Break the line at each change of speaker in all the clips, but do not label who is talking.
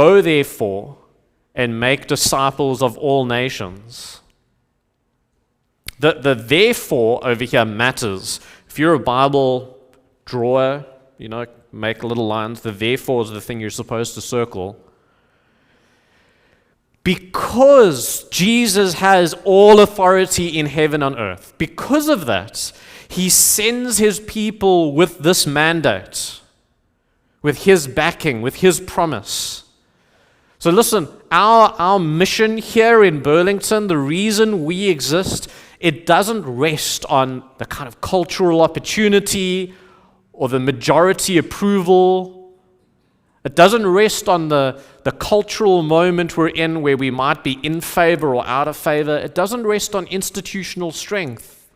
Go therefore and make disciples of all nations. The therefore over here matters. If you're a Bible drawer, make little lines. The therefore is the thing you're supposed to circle. Because Jesus has all authority in heaven and earth, because of that, he sends his people with this mandate, with his backing, with his promise. So listen, our mission here in Burlington, the reason we exist, it doesn't rest on the kind of cultural opportunity or the majority approval. It doesn't rest on the cultural moment we're in where we might be in favor or out of favor. It doesn't rest on institutional strength.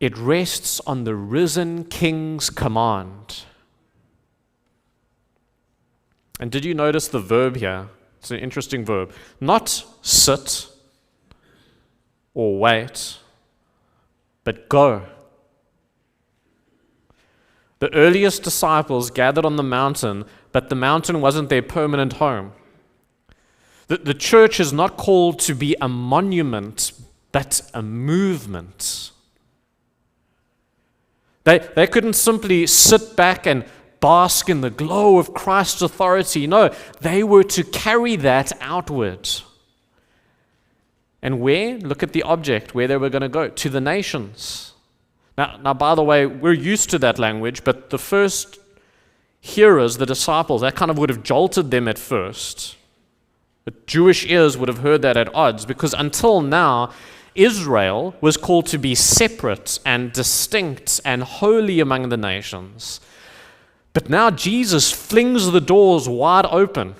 It rests on the risen King's command. And did you notice the verb here? It's an interesting verb. Not sit or wait, but go. The earliest disciples gathered on the mountain, but the mountain wasn't their permanent home. The church is not called to be a monument, but a movement. They couldn't simply sit back and bask in the glow of Christ's authority. No, they were to carry that outward. And where? Look at the object, where they were going to go. To the nations. Now, by the way, we're used to that language, but the first hearers, the disciples, that kind of would have jolted them at first. The Jewish ears would have heard that at odds, because until now, Israel was called to be separate and distinct and holy among the nations. But now Jesus flings the doors wide open.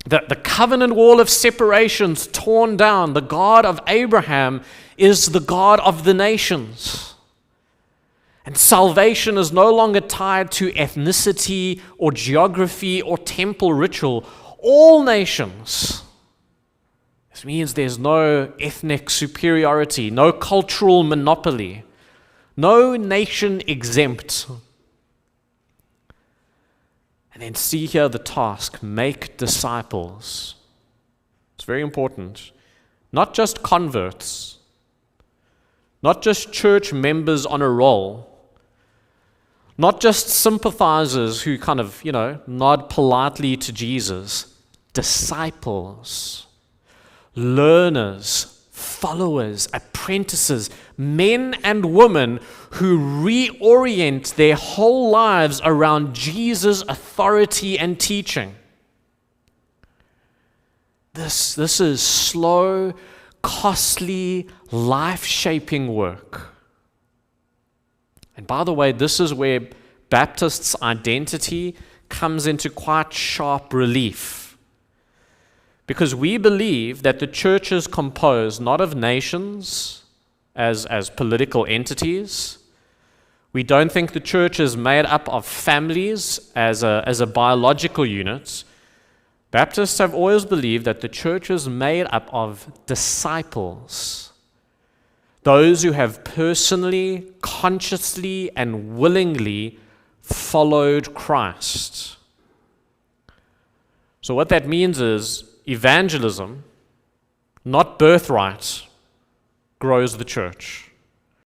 The covenant wall of separation's torn down. The God of Abraham is the God of the nations. And salvation is no longer tied to ethnicity or geography or temple ritual. All nations. This means there's no ethnic superiority, no cultural monopoly, no nation exempt. And then see here the task, make disciples. It's very important. Not just converts, not just church members on a roll, not just sympathizers who kind of, nod politely to Jesus. Disciples, learners, followers, apprentices, men and women who reorient their whole lives around Jesus' authority and teaching. This is slow, costly, life-shaping work. And by the way, this is where Baptists' identity comes into quite sharp relief. Because we believe that the church is composed not of nations as political entities. We don't think the church is made up of families as a biological unit. Baptists have always believed that the church is made up of disciples. Those who have personally, consciously, and willingly followed Christ. So what that means is evangelism, not birthright, grows the church.